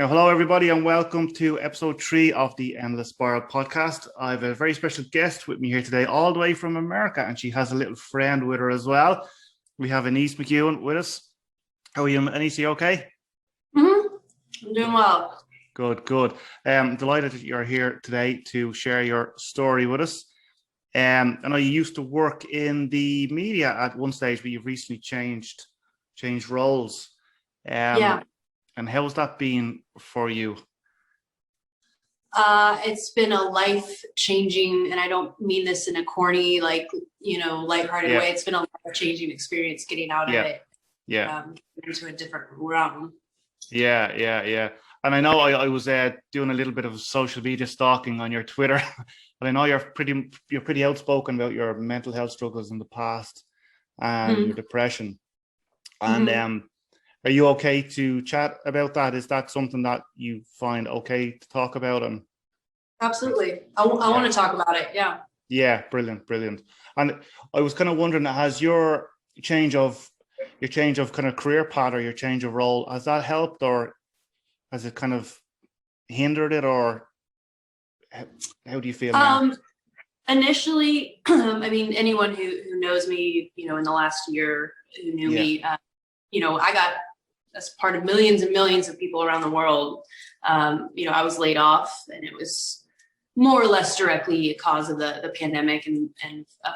Hello, everybody, and welcome to episode 3 of the Endless Spiral podcast. I have a very special guest with me here today, all the way from America, and she has a little friend with her as well. We have Annice McEwan with us. How are you, Annice? You okay? Mm-hmm. I'm doing well. Good. Delighted that you're here today to share your story with us. I know you used to work in the media at one stage, but you've recently changed roles. Yeah. And how's that been for you? It's been a life-changing, and I don't mean this in a corny, lighthearted way. It's been a life-changing experience getting out of it. Into a different realm. Yeah. And I know I was doing a little bit of social media stalking on your Twitter, but I know you're pretty outspoken about your mental health struggles in the past and your depression. And are you okay to chat about that? Is that something that you find okay to talk about? Absolutely. I want to talk about it. Yeah. Yeah, brilliant. And I was kind of wondering, has your change of kind of career path or your change of role, has that helped, or has it kind of hindered it, or how do you feel now? Initially, I mean, anyone who knows me, in the last year, who knew me, I got, as part of millions and millions of people around the world, I was laid off, and it was more or less directly a cause of the pandemic and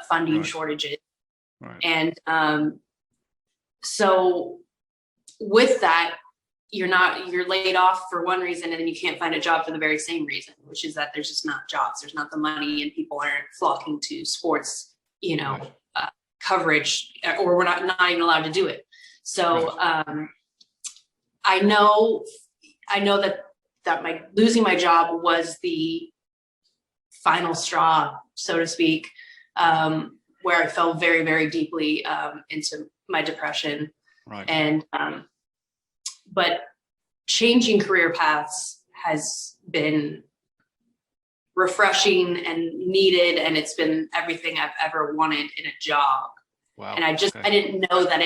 funding shortages. Right. And so with that, you're laid off for one reason, and then you can't find a job for the very same reason, which is that there's just not jobs, there's not the money, and people aren't flocking to sports, coverage, or we're not even allowed to do it. So I know that my losing my job was the final straw, so to speak, where I fell very, very deeply into my depression. Right. And but changing career paths has been refreshing and needed, and it's been everything I've ever wanted in a job. Wow. And I didn't know that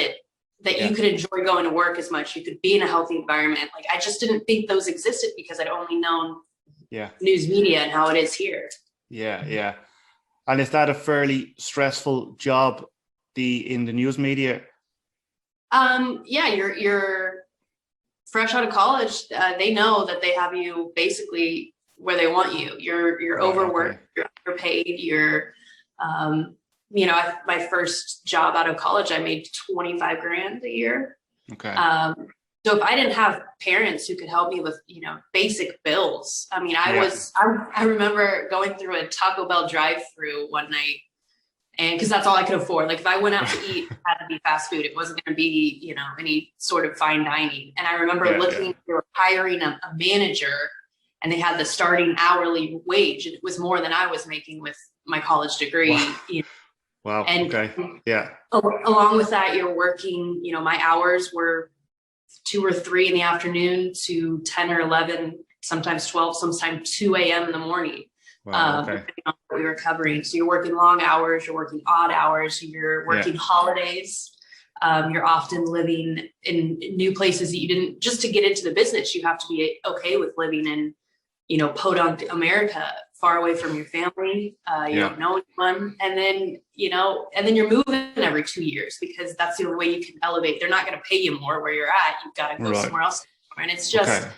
you could enjoy going to work as much. You could be in a healthy environment. Like, I just didn't think those existed because I'd only known news media and how it is here. Yeah. And is that a fairly stressful job, in the news media? Yeah, you're fresh out of college. They know that they have you basically where they want you. You're overworked, you're underpaid, you're my first job out of college, I made $25,000 a year. Okay. So if I didn't have parents who could help me with, basic bills, I mean, I remember going through a Taco Bell drive-through one night, and because that's all I could afford. Like, if I went out to eat, it had to be fast food. It wasn't going to be, any sort of fine dining. And I remember they were hiring a manager, and they had the starting hourly wage, and it was more than I was making with my college degree. Wow. Wow. And okay. Yeah. Along with that, you're working, my hours were 2 or 3 in the afternoon to 10 or 11, sometimes 12, sometimes 2 a.m. in the morning. Wow. Depending on what we were covering. So you're working long hours, you're working odd hours, you're working holidays. You're often living in new places that you didn't, just to get into the business, you have to be okay with living in, podunk America, far away from your family. You don't know anyone. And then, you're moving every 2 years, because that's the only way you can elevate. They're not going to pay you more where you're at. You've got to go somewhere else. And it's just,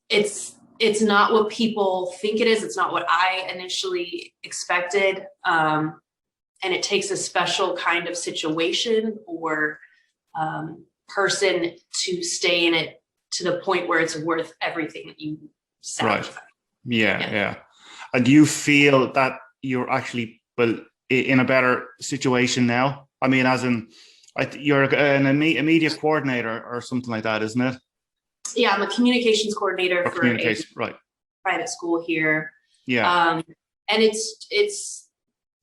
it's not what people think it is. It's not what I initially expected. And it takes a special kind of situation or person to stay in it to the point where it's worth everything that you sacrifice. Right. Yeah. And do you feel that you're actually in a better situation now? I mean, as in, you're a media coordinator or something like that, isn't it? Yeah, I'm a communications coordinator for a private school here. Yeah. And it's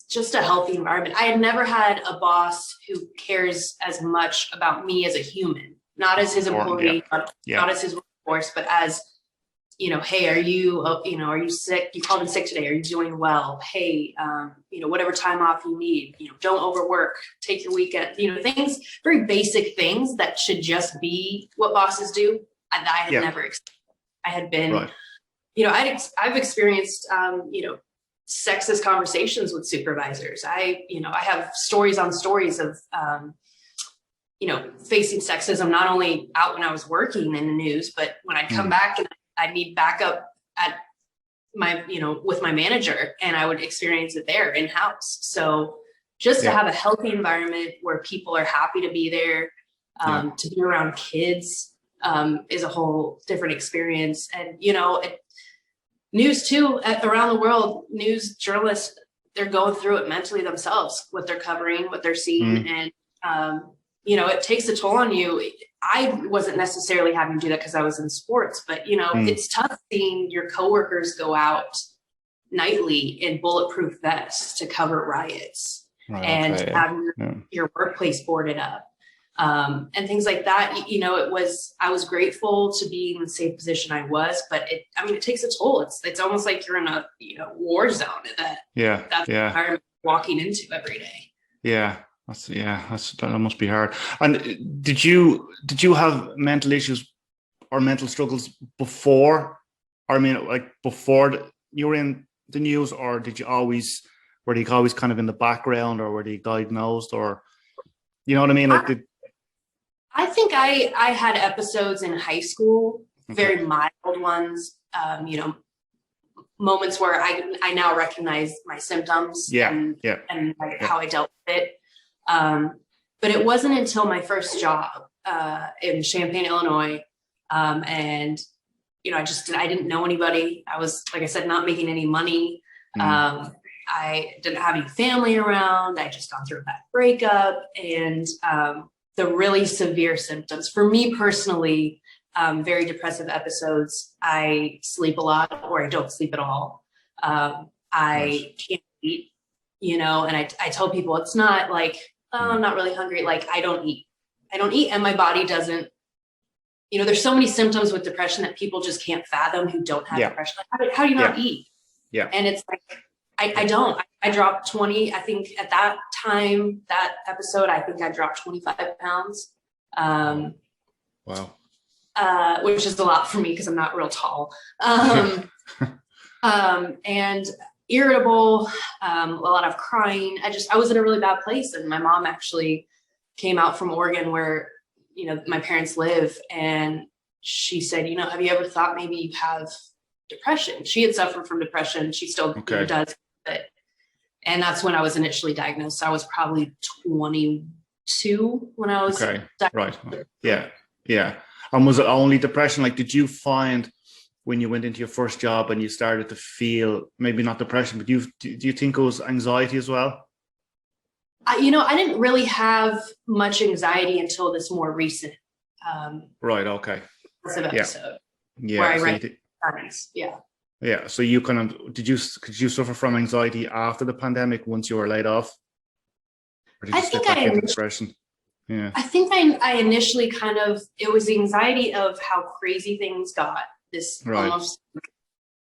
just a healthy environment. I had never had a boss who cares as much about me as a human, not as his employee, not as his workforce, but as, hey, are you sick? You called in sick today. Are you doing well? Hey, whatever time off you need, don't overwork, take your weekend, things, very basic things that should just be what bosses do. I had never experienced I had been, Right. I've experienced, sexist conversations with supervisors. I have stories on stories of, facing sexism, not only out when I was working in the news, but when I'd come back and I need backup at my, with my manager, and I would experience it there in-house. So just to have a healthy environment where people are happy to be there, to be around kids, is a whole different experience. And, news too, around the world, news journalists, they're going through it mentally themselves, what they're covering, what they're seeing. And, it takes a toll on you. I wasn't necessarily having to do that because I was in sports, but, it's tough seeing your coworkers go out nightly in bulletproof vests to cover riots, and have your workplace boarded up. And things like that. I was grateful to be in the safe position I was, but it takes a toll. It's almost like you're in a, war zone that's the environment you're walking into every day. That must be hard. And did you have mental issues or mental struggles before? Before you were in the news, or were they always kind of in the background, or were they diagnosed, or, you know what I mean? I think I had episodes in high school, very mild ones, moments where I now recognize my symptoms and how I dealt with it. But it wasn't until my first job in Champaign, Illinois, and I didn't know anybody. I was, like I said, not making any money. I didn't have any family around. I just gone through that breakup, and the really severe symptoms for me personally, very depressive episodes. I sleep a lot, or I don't sleep at all. I can't eat, and I tell people it's not like, oh, I'm not really hungry. Like, I don't eat, and my body doesn't. There's so many symptoms with depression that people just can't fathom who don't have depression. Like, how do you not eat? Yeah. And it's like, I don't. I dropped 20, I think at that time, that episode, I think I dropped 25 pounds. Wow. Which is a lot for me because I'm not real tall. And irritable, a lot of crying. I was in a really bad place. And my mom actually came out from Oregon where, my parents live. And she said, have you ever thought maybe you have depression? She had suffered from depression. She still does. And that's when I was initially diagnosed. I was probably 22 when I was diagnosed. Right. Yeah. And was it only depression? Like, did you find when you went into your first job and you started to feel, maybe not depression, but do you think it was anxiety as well? I didn't really have much anxiety until this more recent episode. Yeah. Where I read Yeah. So you could you suffer from anxiety after the pandemic once you were laid off? Or did you slip back into depression? Yeah. I think I initially it was the anxiety of how crazy things got, this almost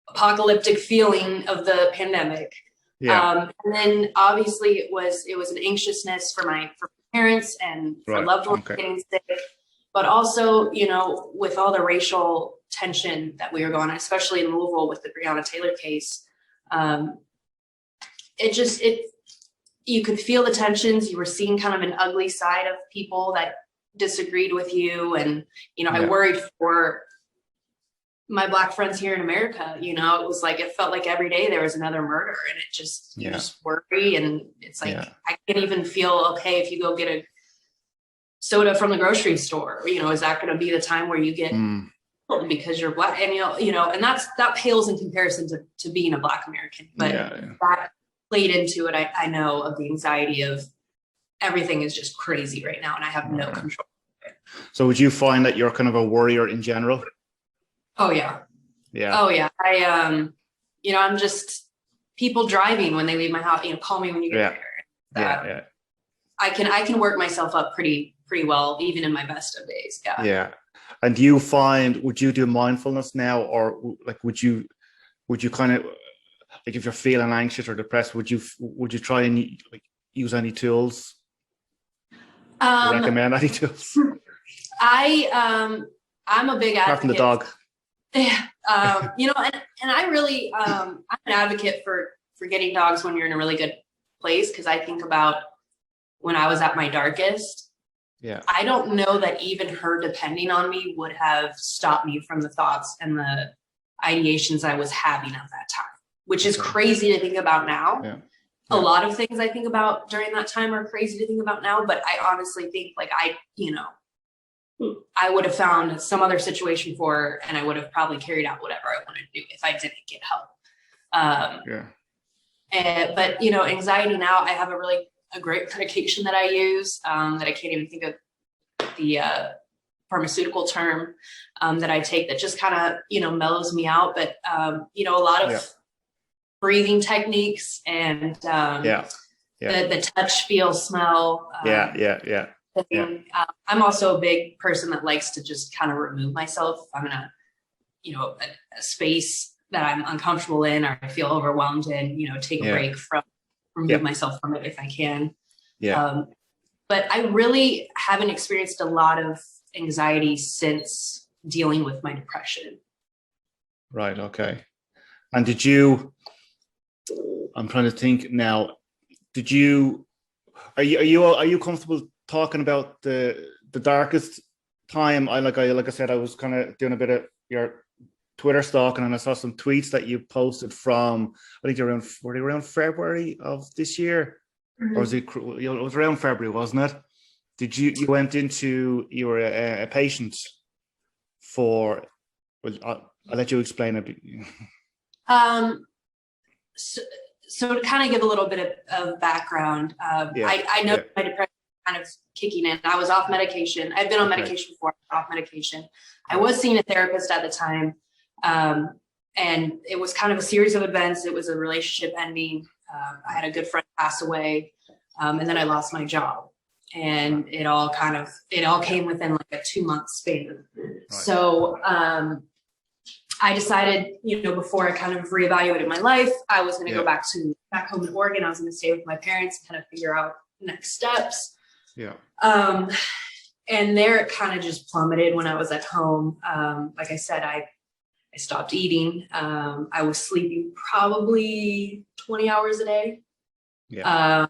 apocalyptic feeling of the pandemic. Yeah. And then obviously it was an anxiousness for my parents and for loved ones getting sick, but also, with all the racial tension that we were going on, especially in Louisville with the Breonna Taylor case, you could feel the tensions. You were seeing kind of an ugly side of people that disagreed with you. And, I worried for my Black friends here in America. It was like, it felt like every day there was another murder, and it just, you just worry. And it's like, I can't even feel okay if you go get a soda from the grocery store, is that going to be the time where you get because you're Black? And, and that pales in comparison to being a Black American, but that played into it. I know of the anxiety of everything is just crazy right now, and I have no control. So would you find that you're kind of a worrier in general? Oh yeah. Yeah. Oh yeah. I'm just people driving when they leave my house, call me when you get there. I can work myself up pretty well, even in my best of days. Yeah. Yeah. And do you find, would you do mindfulness now, or like, would you kind of, like, if you're feeling anxious or depressed, would you try and use any tools? Recommend any tools? I'm a big advocate. Apart from the dog. You know, and I really, I'm an advocate for getting dogs when you're in a really good place. Cause I think about when I was at my darkest, Yeah. I don't know that even her depending on me would have stopped me from the thoughts and the ideations I was having at that time, which is crazy to think about now. Yeah. A lot of things I think about during that time are crazy to think about now, but I honestly think like you know, I would have found some other situation for her and I would have probably carried out whatever I wanted to do if I didn't get help. But you know, anxiety now, I have a great medication that I use that I can't even think of the pharmaceutical term that I take that just kind of, you know, mellows me out. But, you know, a lot of breathing techniques and the touch, feel, smell. I'm also a big person that likes to just kind of remove myself. I'm in a space that I'm uncomfortable in or I feel overwhelmed in, you know, take a break from, remove myself from it if I can. But I really haven't experienced a lot of anxiety since dealing with my depression. Right. Okay. And I'm trying to think now, are you comfortable talking about the darkest time? Like I said, I was kind of doing a bit of your Twitter stalking and I saw some tweets that you posted from, I think were they around February of this year? Mm-hmm. Or was it was around February, wasn't it? You went into, you were a patient for, well, I'll let you explain it. So to kind of give a little bit of background, I know my depression kind of kicking in. I was off medication. I've been on medication before, off medication. I was seeing a therapist at the time. And it was kind of a series of events. It was a relationship ending. I had a good friend pass away. And then I lost my job. And it all came within like a 2-month span. Right. So I decided, you know, before I kind of reevaluated my life, I was going to go back home in Oregon. I was going to stay with my parents and kind of figure out next steps. Yeah. And there it kind of just plummeted when I was at home. Like I said, I stopped eating. I was sleeping probably 20 hours a day. Yeah.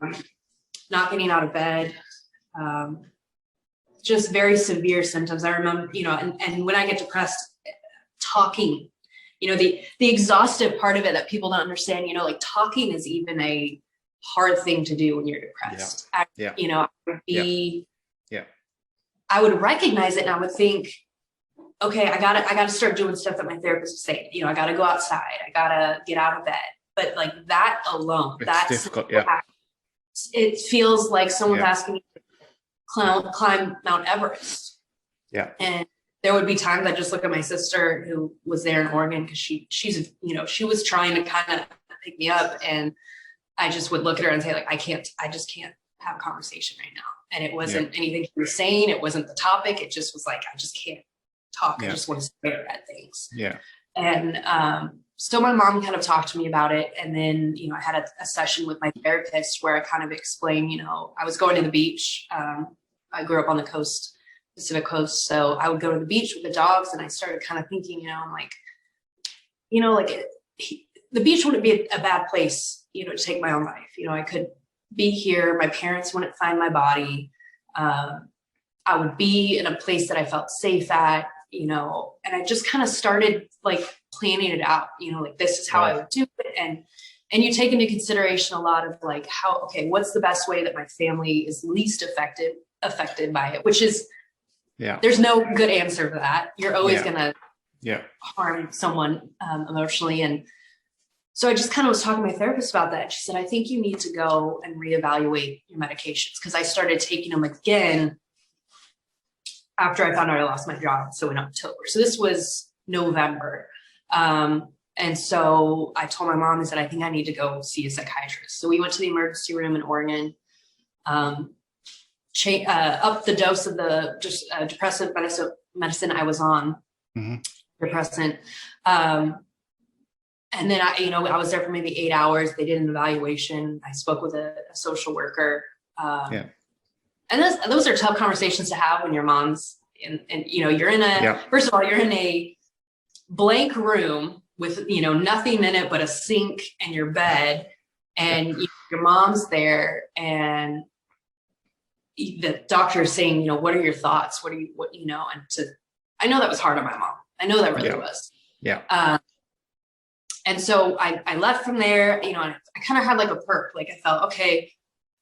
Not getting out of bed. Just very severe symptoms. I remember, you know, and when I get depressed, talking, you know, the exhaustive part of it that people don't understand, you know, like talking is even a hard thing to do when you're depressed. You know, I would recognize it and I would think, okay, I gotta start doing stuff that my therapist is saying. You know, I gotta go outside. I gotta get out of bed. But like that alone, that's difficult. It feels like someone's asking me to climb Mount Everest. Yeah. And there would be times I just look at my sister who was there in Oregon because she's, you know, she was trying to kind of pick me up. And I just would look at her and say like, I just can't have a conversation right now. And it wasn't anything she was saying. It wasn't the topic. It just was like, I just can't talk. I just want to stare at things. Yeah. And so my mom kind of talked to me about it. And then, you know, I had a session with my therapist where I kind of explained, you know, I was going to the beach. I grew up on the coast, Pacific coast. So I would go to the beach with the dogs and I started kind of thinking, you know, I'm like, you know, like the beach wouldn't be a bad place, you know, to take my own life. You know, I could be here. My parents wouldn't find my body. I would be in a place that I felt safe at, you know, and I just kind of started like planning it out, you know, like this is how I would do it. And you take into consideration a lot of like what's the best way that my family is least affected by it, which is, there's no good answer to that. You're always going to harm someone emotionally. And so I just kind of was talking to my therapist about that. She said, I think you need to go and reevaluate your medications. Cause I started taking them again after I found out I lost my job. So in October, so this was November. And so I told my mom, I said, I think I need to go see a psychiatrist. So we went to the emergency room in Oregon, up the dose of the depressive medicine I was on, depressant. And then I was there for maybe 8 hours. They did an evaluation. I spoke with a social worker. And those are tough conversations to have when your mom's and you know, you're in first of all, you're in a blank room with, you know, nothing in it but a sink and your bed, and your mom's there, and the doctor is saying, you know, what are your thoughts? What, you know, I know that was hard on my mom. I know that really was. Yeah. And so I left from there, you know, and I kind of had like a perk. Like I felt, okay,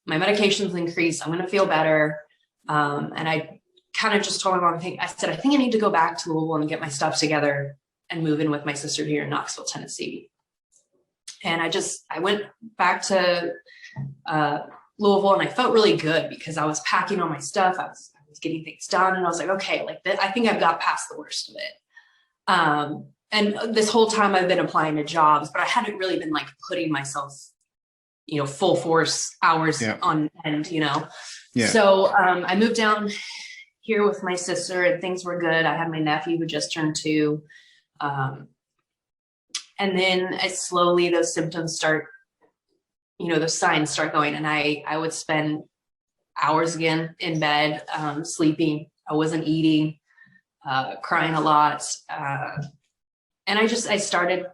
my medication's increased. I'm going to feel better. And I kind of just told my mom, I said, I think I need to go back to Louisville and get my stuff together and move in with my sister here in Knoxville, Tennessee. And I went back to Louisville, and I felt really good because I was packing all my stuff. I was getting things done, and I was like, okay, like I think I've got past the worst of it. And this whole time I've been applying to jobs, but I hadn't really been like putting myself, you know, full force hours on end, you know? Yeah. So I moved down here with my sister, and things were good. I had my nephew who just turned 2. And then slowly those symptoms start, you know, those signs start going, and I would spend hours again in bed, sleeping. I wasn't eating, crying a lot. And I started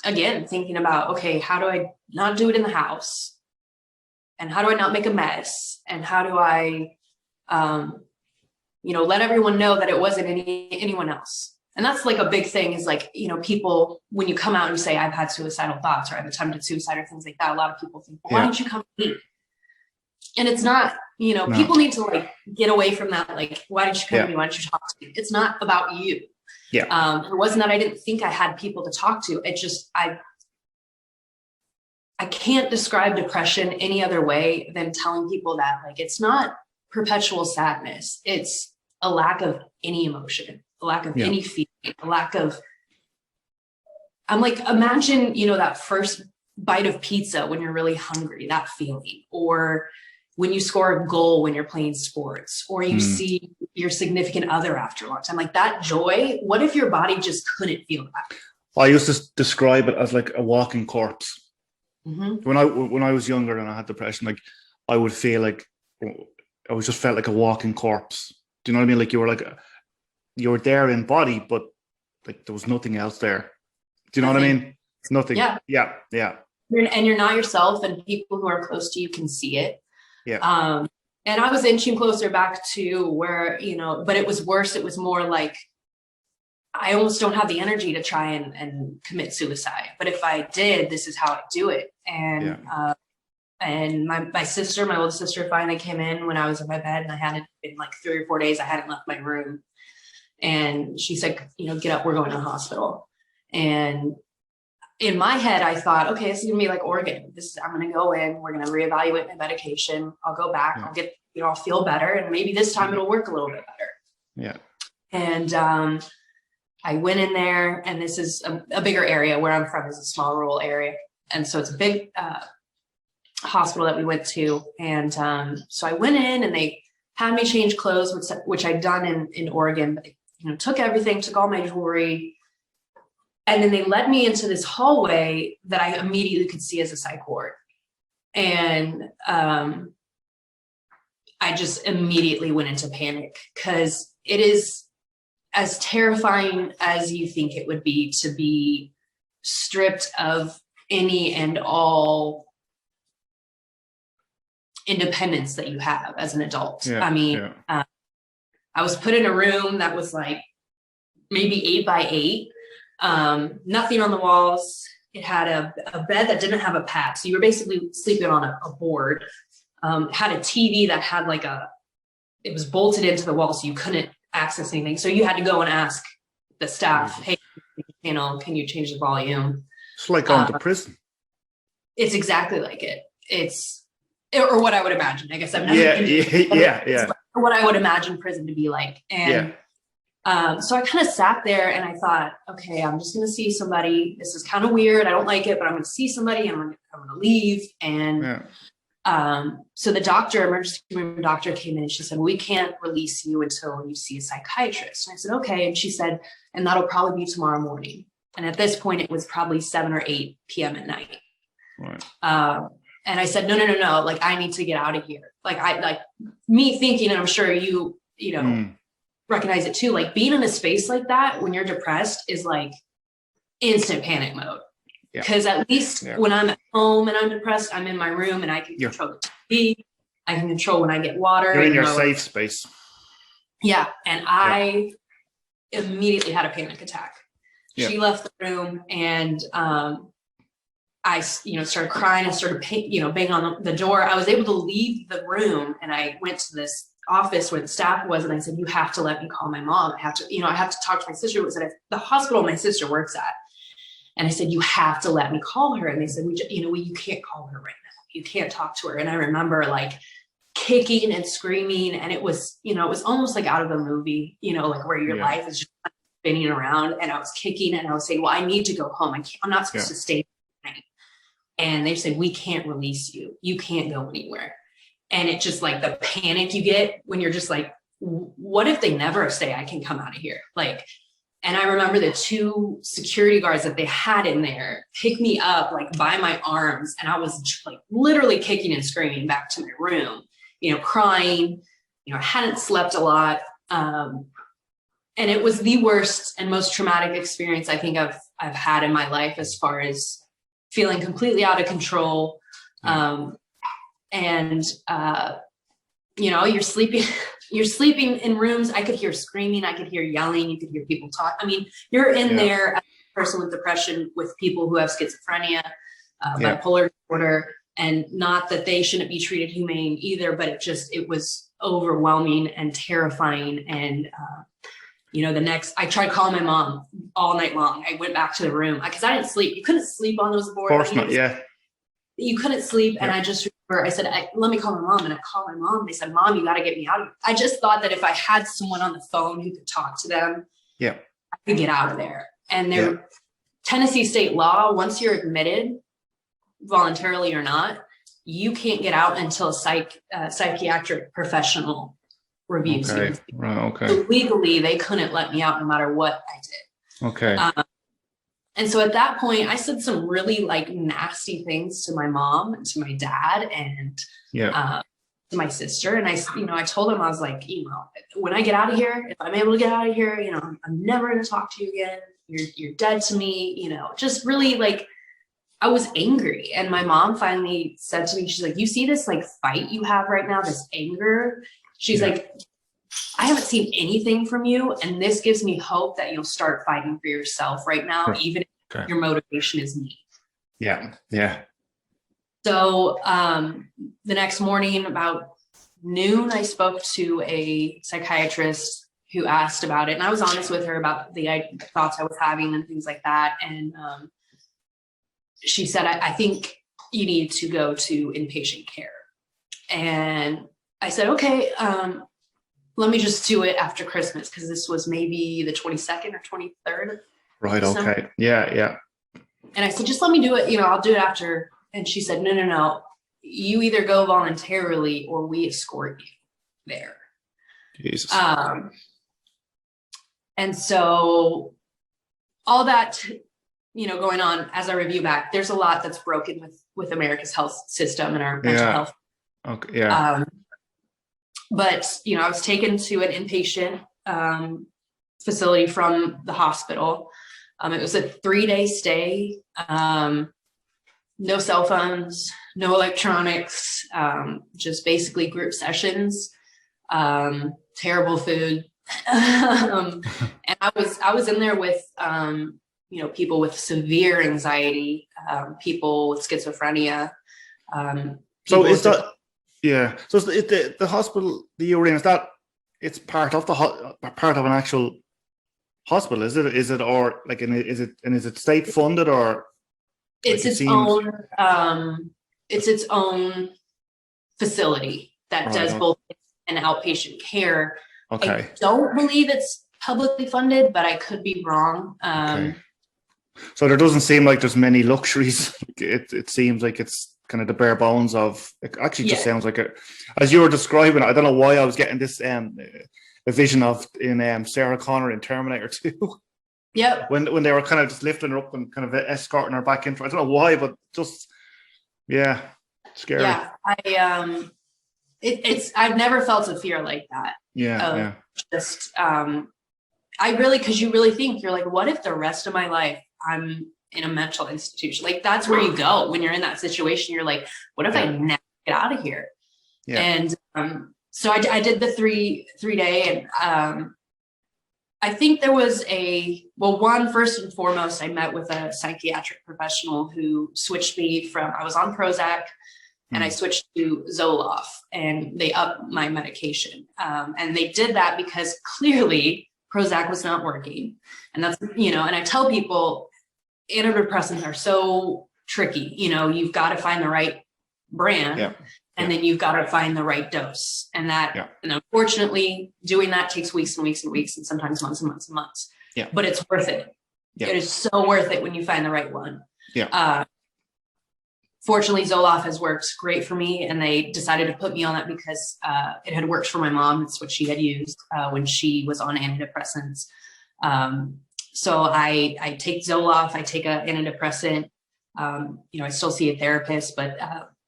again thinking about, okay, how do I not do it in the house? And how do I not make a mess? And how do I, you know, let everyone know that it wasn't anyone else? And that's like a big thing, is like, you know, people, when you come out and you say, I've had suicidal thoughts, or I've attempted suicide, or things like that, a lot of people think, well, why don't you come to me? And it's not, you know, people need to like get away from that. Like, why didn't you come to me? Why don't you talk to me? It's not about you. Yeah. It wasn't that I didn't think I had people to talk to. It just, I can't describe depression any other way than telling people that, like, it's not perpetual sadness. It's a lack of any emotion, a lack of any feeling, a lack of, I'm like, imagine, you know, that first bite of pizza when you're really hungry, that feeling, or when you score a goal when you're playing sports, or you see your significant other after a long time, like that joy. What if your body just couldn't feel that? I used to describe it as like a walking corpse. When I was younger and I had depression, like I would feel like I was just felt like a walking corpse. Do you know what I mean? Like you were there in body, but like there was nothing else there. Do you know what I mean? It's nothing. Yeah. And you're not yourself, and people who are close to you can see it. Yeah. And I was inching closer back to where, you know, but it was worse. It was more like, I almost don't have the energy to try and commit suicide. But if I did, this is how I do it. And my sister, my older sister, finally came in when I was in my bed, and I hadn't been like 3 or 4 days. I hadn't left my room. And she said, you know, get up, we're going to the hospital. And in my head, I thought, okay, this is gonna be like Oregon. I'm gonna go in, we're gonna reevaluate my medication. I'll go back, I'll get, you know, I'll feel better. And maybe this time it'll work a little bit better. Yeah. And I went in there, and this is a bigger area. Where I'm from is a small rural area. And so it's a big hospital that we went to. And so I went in, and they had me change clothes, which I'd done in Oregon. But they, you know, took everything, took all my jewelry. And then they led me into this hallway that I immediately could see as a psych ward. And I just immediately went into panic, because it is as terrifying as you think it would be to be stripped of any and all independence that you have as an adult. I mean, I was put in a room that was like maybe 8 by 8. Nothing on the walls. It had a bed that didn't have a pad. So you were basically sleeping on a board. Had a TV that had like it was bolted into the wall, so you couldn't access anything. So you had to go and ask the staff, hey, you know, can you change the volume? It's like going to prison. It's exactly like it. Or what I would imagine. I guess I've never been what I would imagine prison to be like. And so I kind of sat there, and I thought, okay, I'm just going to see somebody. This is kind of weird. I don't like it, but I'm going to see somebody, and I'm going to leave. And so the emergency room doctor came in, and she said, we can't release you until you see a psychiatrist. And I said, okay. And she said, and that'll probably be tomorrow morning. And at this point, it was probably 7 or 8 p.m. at night. Right. And I said, no. Like, I need to get out of here. Like me thinking, and I'm sure you know, recognize it too. Like, being in a space like that when you're depressed is like instant panic mode. Yeah. Because at least when I'm at home and I'm depressed, I'm in my room and I can control the TV. I can control when I get water. You're in your safe space. Yeah. And I immediately had a panic attack. Yeah. She left the room and I, started crying. I started, banging on the door. I was able to leave the room and I went to this office where the staff was. And I said, you have to let me call my mom. I have to talk to my sister. It was at the hospital my sister works at. And I said, you have to let me call her. And they said, you can't call her right now. You can't talk to her. And I remember like kicking and screaming. And it was, it was almost like out of a movie, like where your life is just spinning around. And I was kicking and I was saying, well, I need to go home. I'm not supposed to stay tonight. And they said, we can't release you. You can't go anywhere. And it just like the panic you get when you're just like, what if they never say I can come out of here? Like, and I remember the 2 security guards that they had in there picked me up like by my arms. And I was like literally kicking and screaming back to my room, crying, I hadn't slept a lot. And it was the worst and most traumatic experience I think I've had in my life as far as feeling completely out of control. You're sleeping in rooms. I could hear screaming. I could hear yelling. You could hear people talk. I mean, you're in there as a person with depression with people who have schizophrenia, bipolar disorder, and not that they shouldn't be treated humane either, but it was overwhelming and terrifying. And, I tried calling my mom all night long. I went back to the room because I didn't sleep. You couldn't sleep on those boards. Of course not, You couldn't sleep. And I just remember I said, let me call my mom. And I called my mom. They said, Mom, you got to get me out of here. I just thought that if I had someone on the phone who could talk to them, I could get out of there. And Tennessee state law, once you're admitted, voluntarily or not, you can't get out until a psychiatric professional reviews you. Right, okay. So legally, they couldn't let me out no matter what I did. Okay. And so at that point, I said some really like nasty things to my mom and to my dad and to my sister. And I told them, I was like, when I get out of here, if I'm able to get out of here, I'm never going to talk to you again. You're dead to me, just really like, I was angry. And my mom finally said to me, she's like, you see this like fight you have right now, this anger. She's like, I haven't seen anything from you. And this gives me hope that you'll start fighting for yourself right now, even if your motivation is me. Yeah. Yeah. So the next morning about noon, I spoke to a psychiatrist who asked about it. And I was honest with her about the thoughts I was having and things like that. And she said, I think you need to go to inpatient care. And I said, okay, let me just do it after Christmas, because this was maybe the 22nd or 23rd. Right. Okay. Yeah. Yeah. And I said, just let me do it. I'll do it after. And she said, no. You either go voluntarily or we escort you there. Jesus. And so all that, going on as I review back, there's a lot that's broken with America's health system and our mental health. Okay. Yeah. But, I was taken to an inpatient facility from the hospital. It was a 3-day stay, no cell phones, no electronics, just basically group sessions, terrible food. And I was in there with, people with severe anxiety, people with schizophrenia. So is that... Yeah. So the hospital that you were in, it's part of part of an actual hospital, is it? Is it, or like, is it state funded, or it's its own? It's its own facility that does both an outpatient care. Okay. I don't believe it's publicly funded, but I could be wrong. Okay. So there doesn't seem like there's many luxuries. It seems like it's kind of the bare bones of, it actually just sounds like it, as you were describing. I don't know why I was getting this a vision of in Sarah Connor in Terminator 2. Yep. When they were kind of just lifting her up and kind of escorting her back into, I don't know why, but just scary. Yeah, I've never felt a fear like that. Yeah. Just because you really think, you're like, what if the rest of my life I'm in a mental institution? Like, that's where you go when you're in that situation. You're like, what if I never get out of here? And so I did the three day, and I think there was first and foremost, I met with a psychiatric professional who switched me from, I was on Prozac and I switched to Zoloft, and they upped my medication. And they did that because clearly Prozac was not working. And that's, and I tell people antidepressants are so tricky. You've got to find the right brand. And then you've got to find the right dose. And and unfortunately, doing that takes weeks and weeks and weeks, and sometimes months and months and months. But it's worth it. It is so worth it when you find the right one. Fortunately, Zoloft has worked great for me, and they decided to put me on that because it had worked for my mom. It's what she had used when she was on antidepressants. So I take Zoloft, I take an antidepressant. I still see a therapist, but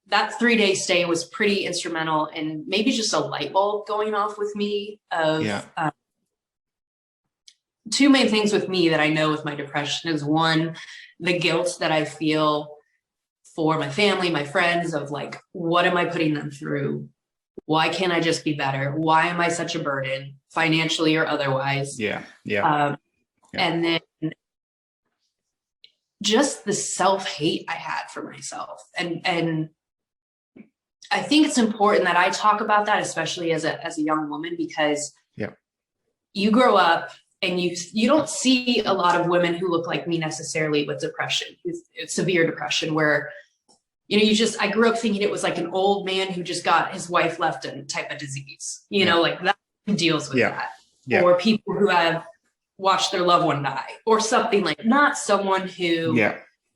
that 3-day stay was pretty instrumental in maybe just a light bulb going off with me of two main things with me that I know with my depression is, one, the guilt that I feel for my family, my friends, of like, what am I putting them through? Why can't I just be better? Why am I such a burden, financially or otherwise? And then just the self-hate I had for myself. And I think it's important that I talk about that, especially as a young woman, because you grow up and you don't see a lot of women who look like me necessarily with depression, with severe depression, where, I grew up thinking it was like an old man who just got his wife left in type of disease, like that deals with that. Or people who have watched their loved one die or something, like not someone who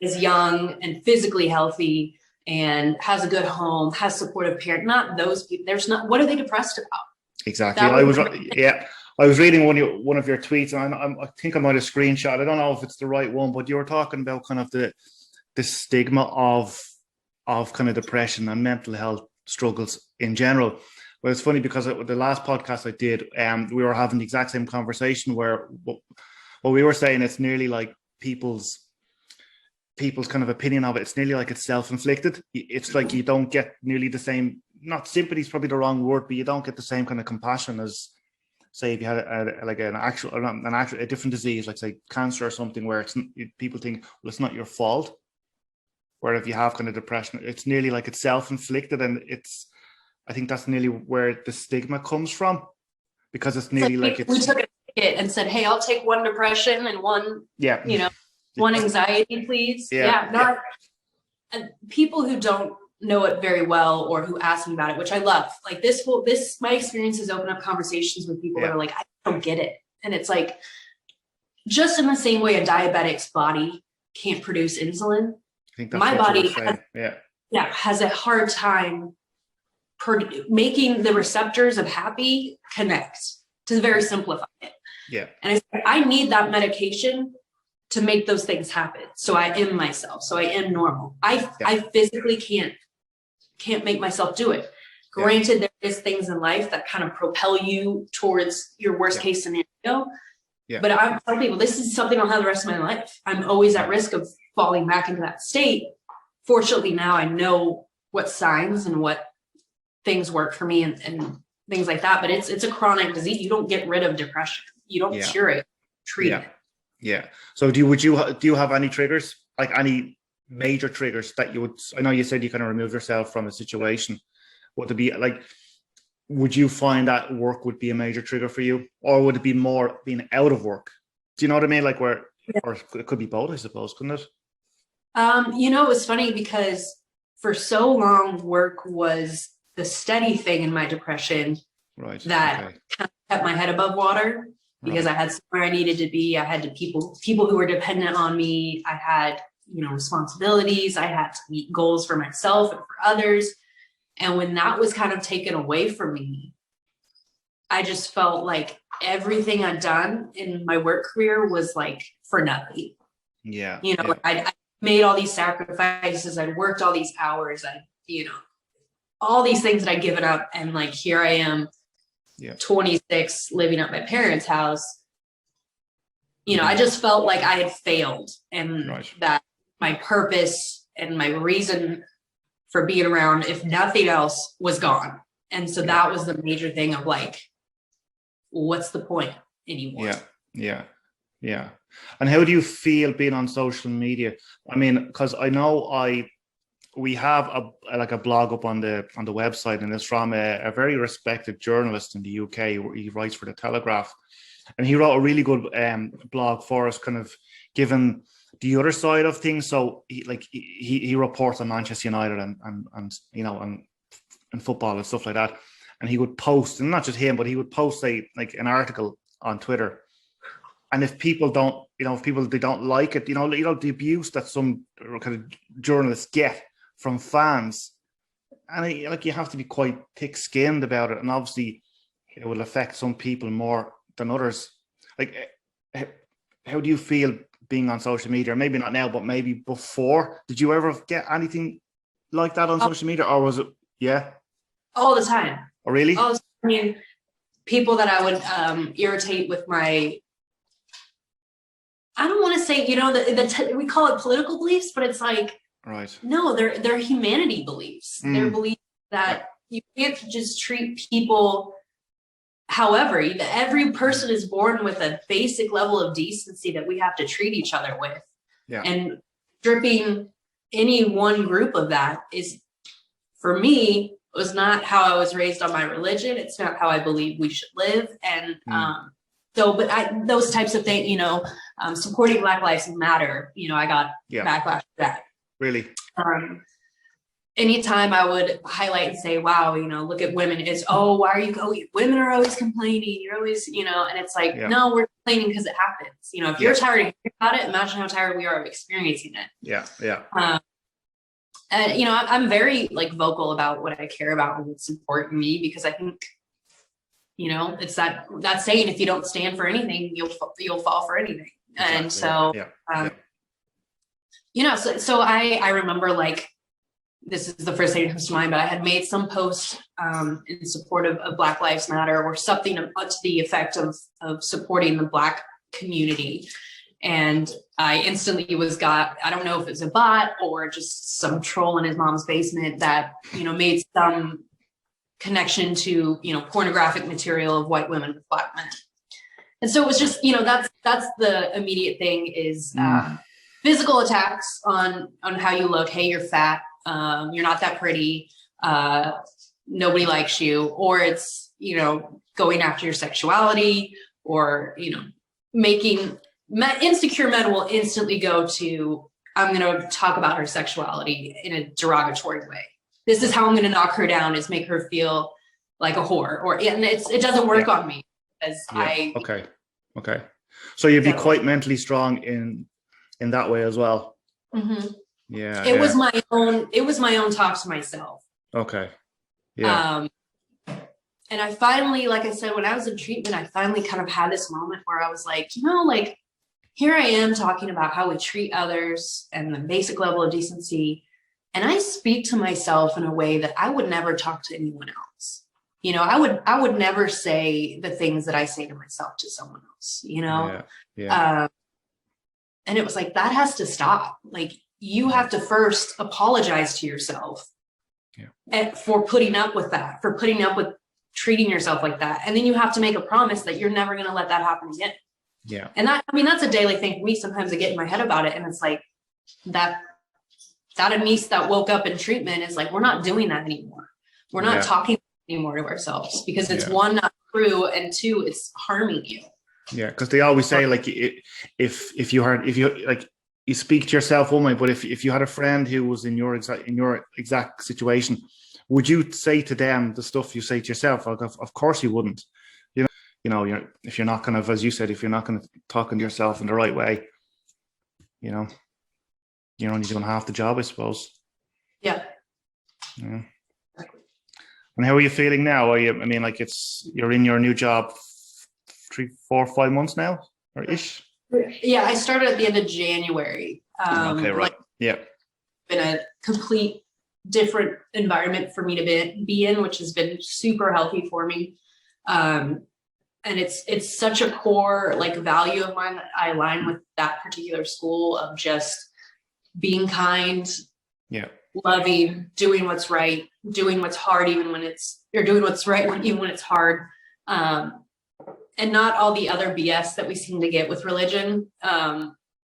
is young and physically healthy and has a good home, has supportive parent, not those people. What are they depressed about? Exactly. I was reading one of your tweets, and I think I might have screenshot. I don't know if it's the right one, but you were talking about kind of the stigma of kind of depression and mental health struggles in general. Well, it's funny because the last podcast I did, we were having the exact same conversation where what we were saying, it's nearly like people's kind of opinion of it. It's nearly like it's self-inflicted. It's like you don't get nearly the same, not sympathy is probably the wrong word, but you don't get the same kind of compassion as, say, if you had a different disease, like say cancer or something, where people think, well, it's not your fault. Where if you have kind of depression, it's nearly like it's self-inflicted, and I think that's nearly where the stigma comes from, because it's nearly like it's. We took a ticket and said, "Hey, I'll take one depression and one, one anxiety, please." And people who don't know it very well or who ask me about it, which I love, like my experience has opened up conversations with people that are like, I don't get it. And it's like, just in the same way a diabetic's body can't produce insulin, I think that's my body has a hard time making the receptors of happy connect, to very simplify it. And I need that medication to make those things happen. So I am myself. So I am normal. I physically can't make myself do it. Granted, there is things in life that kind of propel you towards your worst case scenario. But I'm telling people, this is something I'll have the rest of my life. I'm always at risk of falling back into that state. Fortunately, now I know what signs and what things work for me and things like that. But it's a chronic disease. You don't get rid of depression. You don't cure it, treat it. So do you have any triggers, like any major triggers that you would? I know you said you kind of remove yourself from a situation. Would it be like? Would you find that work would be a major trigger for you, or would it be more being out of work? Do you know what I mean? Like or it could be both, I suppose, couldn't it? It was funny because for so long, work was the steady thing in my depression, that kind of kept my head above water, because I had somewhere I needed to be. I had people who were dependent on me. I had, responsibilities. I had to meet goals for myself and for others. And when that was kind of taken away from me, I just felt like everything I'd done in my work career was like for nothing. I made all these sacrifices. I worked all these hours. All these things that I'd given up. And like, here I am, 26, living at my parents' house, you know, I just felt like I had failed, and Right. that my purpose and my reason for being around, if nothing else, was gone. And so that was the major thing of like, what's the point anymore? Yeah. And how do you feel being on social media? I mean, because I know we have a blog up on the website, and it's from a very respected journalist in the UK. He writes for the Telegraph, and he wrote a really good blog for us, kind of giving the other side of things. So he reports on Manchester United and you know, and football and stuff like that. And he would post, and not just him, but he would post like an article on Twitter. And if people don't, you know, if people they don't like it, you know, the abuse that some kind of journalists get from fans, and like you have to be quite thick-skinned about it. And obviously, it will affect some people more than others. Like, how do you feel being on social media? Maybe not now, but maybe before. Did you ever get anything like that on social media, or was it? Yeah, all the time. Oh, really? I mean, people that I would irritate with my, I don't want to say, you know, we call it political beliefs, but it's like, right. No, they're humanity beliefs. They're beliefs that you can't just treat people however. Every person is born with a basic level of decency that we have to treat each other with. Yeah. And stripping any one group of that is, for me, was not how I was raised on my religion. It's not how I believe we should live. And but those types of things, you know, supporting Black Lives Matter, you know, I got backlash for that. Really? Anytime I would highlight and say, wow, you know, look at women, why are you women are always complaining. You're always, you know, and it's like, no, we're complaining because it happens. You know, if you're tired of hearing about it, imagine how tired we are of experiencing it. Yeah. And, you know, I'm very like vocal about what I care about and what's important to me, because I think, you know, it's that saying, if you don't stand for anything, you'll fall for anything. Exactly. And so, you know, so I remember, like, this is the first thing that comes to mind, but I had made some post in support of Black Lives Matter, or something to the effect of supporting the Black community. And I instantly I don't know if it's a bot or just some troll in his mom's basement that, you know, made some connection to, you know, pornographic material of white women with Black men. And so it was just, you know, that's the immediate thing is physical attacks on how you look. Hey, you're fat. You're not that pretty. Nobody likes you. Or it's, you know, going after your sexuality, or, you know, making insecure men will instantly go to, I'm going to talk about her sexuality in a derogatory way. This is how I'm going to knock her down, is make her feel like a whore. And it doesn't work on me, as Okay. So you'd be quite mentally strong in that way as well. Mm-hmm. Yeah. It was my own talk to myself. Okay. Yeah. And I finally, like I said, when I was in treatment, I finally kind of had this moment where I was like, you know, like, here I am talking about how we treat others and the basic level of decency. And I speak to myself in a way that I would never talk to anyone else. You know, I would never say the things that I say to myself to someone else, you know? And it was like, that has to stop. Like, you have to first apologize to yourself and for putting up with that, for putting up with treating yourself like that. And then you have to make a promise that you're never going to let that happen again. Yeah. And that's a daily thing for me. Sometimes I get in my head about it, and it's like that Annice that woke up in treatment is like, we're not doing that anymore. We're not talking anymore to ourselves, because it's one, not true, and two, it's harming you. Yeah. Because they always say, like, if you speak to yourself one way, but if you had a friend who was in your exact situation, would you say to them the stuff you say to yourself? Like, of course you wouldn't. You know, if you're not kind of, as you said, if you're not going to talking to yourself in the right way, you know, you're only doing half the job, I suppose. Yeah. And how are you feeling now? I mean, like, you're in your new job 3, 4, 5 months now, or ish? Yeah, I started at the end of January. Okay, right. Been a complete different environment for me to be in, which has been super healthy for me. and it's such a core like value of mine that I align with that particular school of just being kind, loving, doing what's right, doing what's hard even when it's, or doing what's right even when it's hard, and not all the other BS that we seem to get with religion,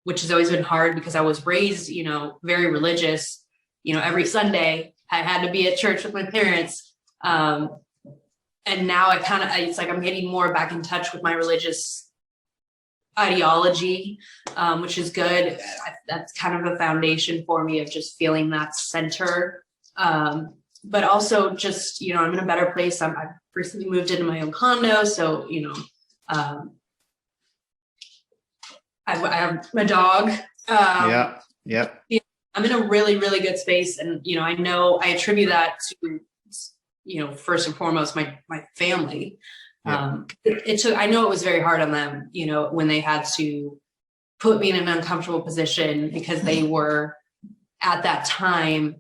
which has always been hard because I was raised, you know, very religious. You know, every Sunday I had to be at church with my parents. And now it's like I'm getting more back in touch with my religious ideology, which is good. That's kind of a foundation for me of just feeling that center. But also just, you know, I'm in a better place. I've recently moved into my own condo. So, you know, I have my dog. I'm in a really, really good space. And, you know I attribute that to, you know, first and foremost, my family. It took, I know it was very hard on them, you know, when they had to put me in an uncomfortable position because they were at that time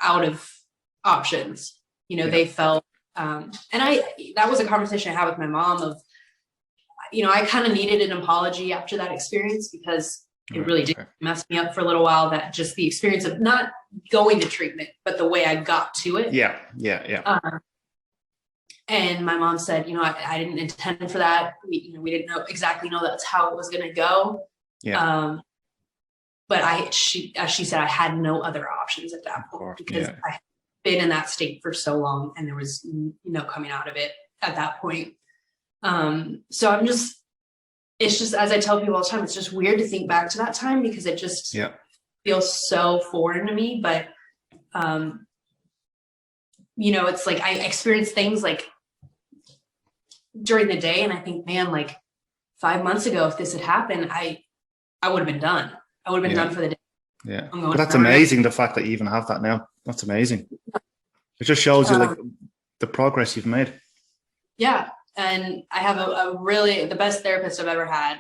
out of options. You know, they felt, and that was a conversation I had with my mom of, you know, I kind of needed an apology after that experience because it really did mess me up for a little while, that just the experience of not going to treatment, but the way I got to it. And my mom said, you know, I didn't intend for that. We didn't exactly know that's how it was going to go. But she said, I had no other options at that point because I had been in that state for so long and there was no coming out of it at that point. So it's just, as I tell people all the time, it's just weird to think back to that time because it just feels so foreign to me. But, you know, it's like I experience things like during the day and I think, man, like 5 months ago, if this had happened, I would have been done. I would have been done for the day. But that's amazing. The fact that you even have that now, that's amazing. It just shows you like the progress you've made. Yeah. And I have a really, the best therapist I've ever had.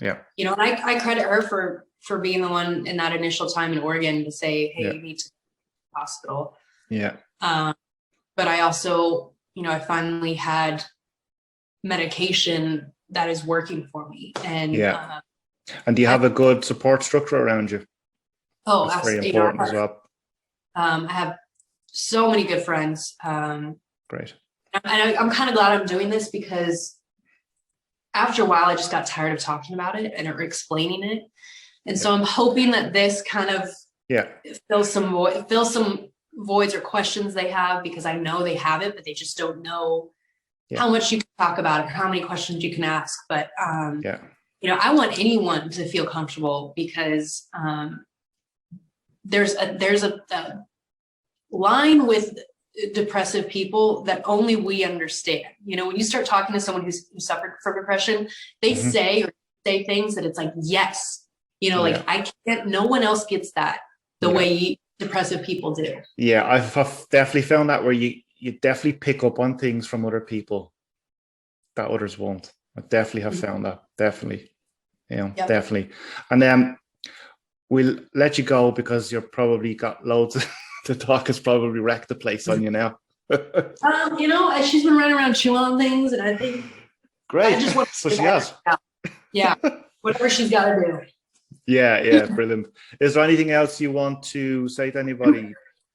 You know, and I credit her for being the one in that initial time in Oregon to say, hey, you need to go to the hospital. But I also, you know, I finally had medication that is working for me. And and do you have a good support structure around you? Oh, that's very important as well. I have so many good friends. Great. And I'm kind of glad I'm doing this because after a while, I just got tired of talking about it and explaining it. And so I'm hoping that this kind of fills some voids or questions they have, because I know they have it, but they just don't know how much you can talk about it, how many questions you can ask. But, you know, I want anyone to feel comfortable because there's a line with depressive people that only we understand. You know, when you start talking to someone who suffered from depression, they say things that it's like, yes, you know, like I can't, no one else gets that the way depressive people do. I've definitely found that where you definitely pick up on things from other people that others won't. I definitely have found that. Definitely. You know, definitely. And then we'll let you go because you're probably got loads to talk. Has probably wrecked the place on you now. You know, she's been running around chewing on things, and I think great. So she has. Whatever she's got to do. Brilliant. Is there anything else you want to say to anybody?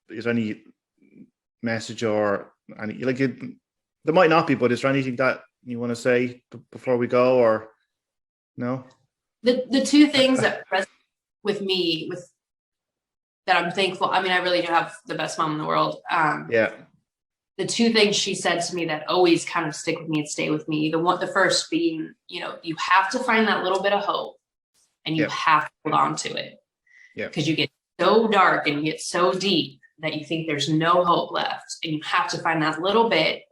Is there any message or any there might not be, but is there anything that you want to say before we go, or no? The two things that resonate with me that I'm thankful. I mean, I really do have the best mom in the world. The two things she said to me that always kind of stick with me and stay with me. The first being, you know, you have to find that little bit of hope and you have to hold on to it. Because you get so dark and you get so deep that you think there's no hope left, and you have to find that little bit,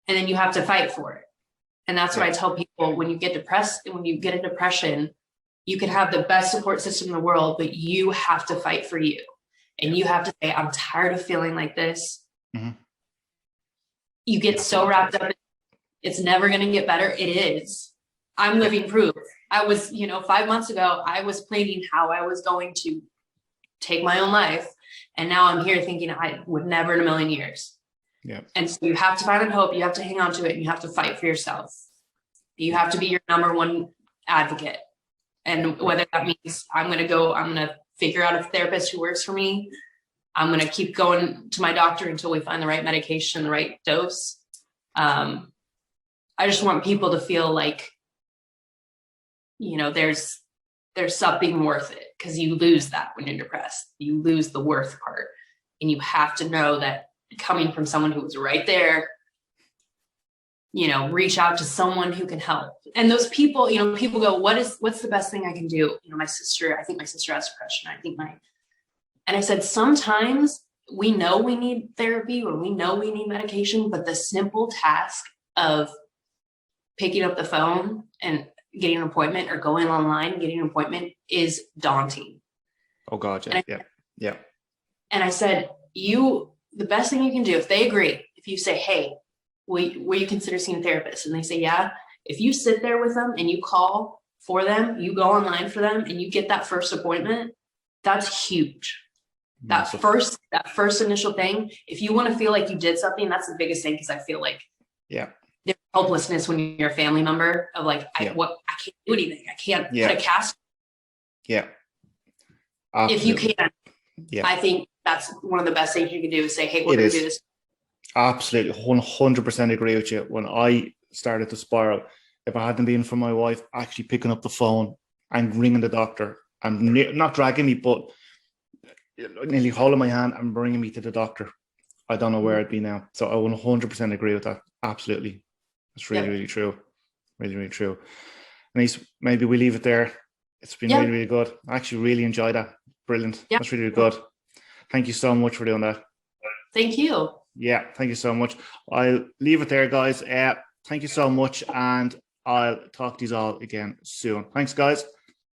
and then you have to fight for it. And that's what I tell people: when you get depressed and when you get a depression, you can have the best support system in the world, but you have to fight for you. And you have to say, I'm tired of feeling like this. You get so wrapped up in it's never going to get better. It is. I'm living proof. I was, 5 months ago, I was planning how I was going to take my own life. And now I'm here thinking I would never in a million years. Yeah. And so you have to find that hope, you have to hang on to it, and you have to fight for yourself. You have to be your number one advocate. And whether that means I'm going to figure out a therapist who works for me. I'm going to keep going to my doctor until we find the right medication, the right dose. I just want people to feel like, you know, there's something worth it, because you lose that when you're depressed. You lose the worth part. And you have to know that coming from someone who was right there, you know, reach out to someone who can help. And those people, you know, people go, what's the best thing I can do? You know, I think my sister has depression. And I said, sometimes we know we need therapy or we know we need medication, but the simple task of picking up the phone and getting an appointment, or going online and getting an appointment, is daunting. Oh God, yeah. Yeah. And I said, the best thing you can do, if they agree, if you say, hey, will you consider seeing a therapist? And they say, yeah. If you sit there with them and you call for them, you go online for them, and you get that first appointment, that's huge. That first initial thing, if you want to feel like you did something, that's the biggest thing. Because I feel like there's helplessness when you're a family member of like, I can't do anything. I can't put a cast. Yeah. If you can, I think that's one of the best things you can do, is say, hey, we're going to do this. Absolutely. 100% agree with you. When I started to spiral, if I hadn't been for my wife actually picking up the phone and ringing the doctor, and not dragging me, but nearly holding my hand and bringing me to the doctor, I don't know where I'd be now. So I 100% agree with that. Absolutely. It's really, really true. Really, really true. Annice, maybe we leave it there. It's been really, really good. I actually really enjoyed that. Brilliant. That's really, really good. Thank you so much for doing that. Thank you. Yeah, thank you so much. I'll leave it there, guys. Thank you so much, and I'll talk to you all again soon. Thanks, guys.